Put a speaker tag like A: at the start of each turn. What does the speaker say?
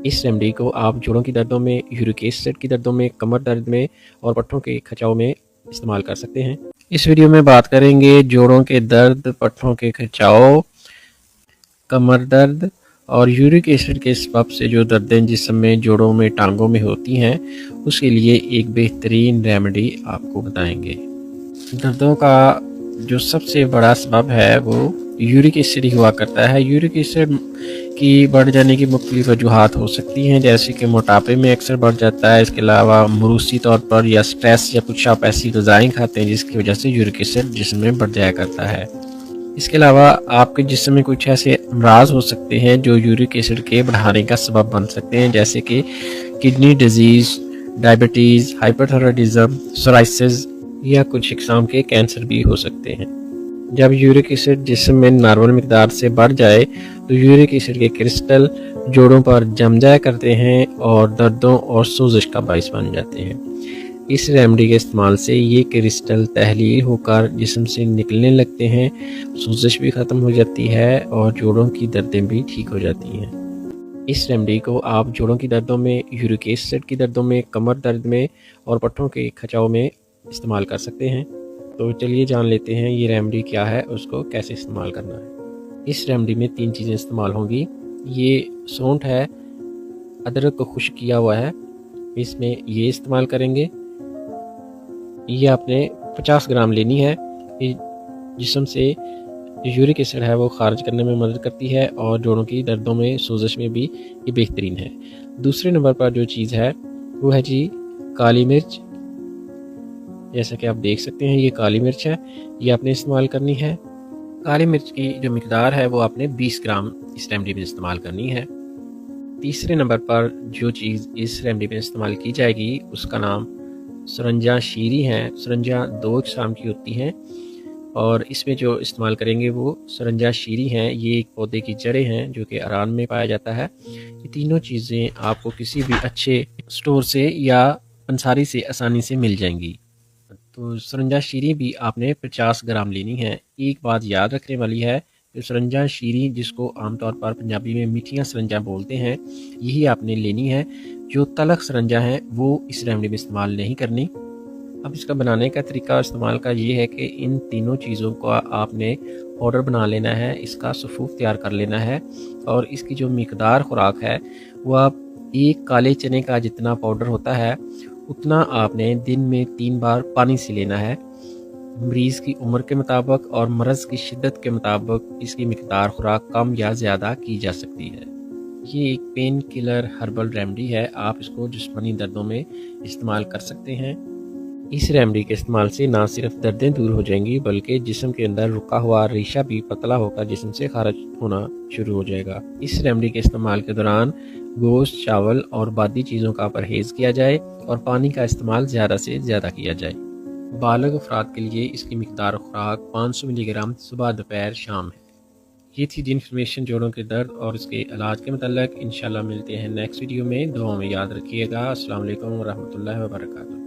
A: इस रेमेडी को आप जोड़ों की दर्दों में, यूरिक एसिड की दर्दों में, कमर दर्द में और पट्टों के खिंचाव में इस्तेमाल कर सकते हैं। इस वीडियो में बात करेंगे जोड़ों के दर्द, पट्टों के खिंचाव, कमर दर्द और यूरिक एसिड के सबब से जो दर्दें जिस्म में, जोड़ों में, टांगों में होती हैं, उसके लिए एक बेहतरीन रेमेडी आपको बताएंगे। दर्दों का जो सबसे बड़ा सबब है वो यूरिक एसिड ही हुआ करता है। यूरिक एसिड की बढ़ जाने की मुख्तलिफ वजूहात हो सकती हैं, जैसे कि मोटापे में अक्सर बढ़ जाता है। इसके अलावा मरूसी तौर पर या स्ट्रेस या कुछ आप ऐसी ग़िज़ाएँ खाते हैं जिसकी वजह से यूरिक एसिड जिस्म में बढ़ जाया करता है। इसके अलावा आपके जिस्म में कुछ ऐसे अमराज हो सकते हैं जो यूरिक एसिड के बढ़ाने का सबब बन सकते हैं, जैसे कि kidney disease, diabetes, hyperthyroidism, psoriasis या कुछ इकसाम के कैंसर भी हो सकते हैं। जब यूरिक एसिड जिस्म में नॉर्मल मिकदार से बढ़ जाए तो यूरिक एसिड के क्रिस्टल जोड़ों पर जम जाया करते हैं और दर्दों और सोजिश का बाइस बन जाते हैं। इस रेमेडी के इस्तेमाल से ये क्रिस्टल तहलील होकर जिस्म से निकलने लगते हैं, सोजिश भी ख़त्म हो जाती है और जोड़ों की दर्दें भी ठीक हो जाती हैं। इस रेमेडी को आप जोड़ों की दर्दों में, यूरिक एसिड की दर्दों में, कमर दर्द में और पट्टों के खिंचाव में इस्तेमाल कर सकते हैं। तो चलिए जान लेते हैं ये रेमेडी क्या है, उसको कैसे इस्तेमाल करना है। इस रेमेडी में 3 चीज़ें इस्तेमाल होंगी। ये सौंठ है, अदरक को खुश्क किया हुआ है, इसमें ये इस्तेमाल करेंगे। ये आपने 50 ग्राम लेनी है। ये जिस्म से यूरिक एसिड है वो खारिज करने में मदद करती है और जोड़ों की दर्दों में, सोजिश में भी ये बेहतरीन है। दूसरे नंबर पर जो चीज़ है वो है जी काली मिर्च। जैसा कि आप देख सकते हैं ये काली मिर्च है, ये आपने इस्तेमाल करनी है। काली मिर्च की जो मिकदार है वो आपने 20 ग्राम इस रेमेडी में इस्तेमाल करनी है। तीसरे नंबर पर जो चीज़ इस रेमेडी में इस्तेमाल की जाएगी उसका नाम सरंजा शीरी है। सरंजा 2 किस्म की होती हैं और इसमें जो इस्तेमाल करेंगे वो सरंजा शीरी हैं। ये एक पौधे की जड़ें हैं जो कि ईरान में पाया जाता है। ये तीनों चीज़ें आपको किसी भी अच्छे स्टोर से या पंसारी से आसानी से मिल जाएंगी। तो सरंजा शीरी भी आपने 50 ग्राम लेनी है। एक बात याद रखने वाली है, जो सरंजा शीरी जिसको आमतौर पर पंजाबी में मीठियाँ सरंजा बोलते हैं, यही आपने लेनी है। जो तलख सरंजा है वो इस रेमेडी में इस्तेमाल नहीं करनी। अब इसका बनाने का तरीका इस्तेमाल का ये है कि इन तीनों चीज़ों का आपने पाउडर बना लेना है, इसका सफ़ूफ तैयार कर लेना है और इसकी जो मिकदार खुराक है वो आप एक काले चने का जितना पाउडर होता है उतना आपने दिन में 3 बार पानी से लेना है। मरीज़ की उम्र के मुताबिक और मरज़ की शिद्दत के मुताबिक इसकी मिकदार खुराक कम या ज़्यादा की जा सकती है। ये एक पेन किलर हर्बल रेमेडी है, आप इसको जिस्मानी दर्दों में इस्तेमाल कर सकते हैं। इस रेमेडी के इस्तेमाल से ना सिर्फ दर्दें दूर हो जाएंगी बल्कि जिस्म के अंदर रुका हुआ रेशा भी पतला होकर जिस्म से खारिज होना शुरू हो जाएगा। इस रेमेडी के इस्तेमाल के दौरान गोश्त, चावल और बादी चीज़ों का परहेज़ किया जाए और पानी का इस्तेमाल ज़्यादा से ज़्यादा किया जाए। बालिग अफराद के लिए इसकी मिकदार खुराक 500 मिलीग्राम सुबह, दोपहर, शाम है। ये थी इन्फॉर्मेशन जोड़ों के दर्द और इसके इलाज के मतलब। इंशाल्लाह मिलते हैं नेक्स्ट वीडियो में। दुआ में याद रखिएगा। अस्सलाम वालेकुम व रहमतुल्लाहि व बरकातुहू।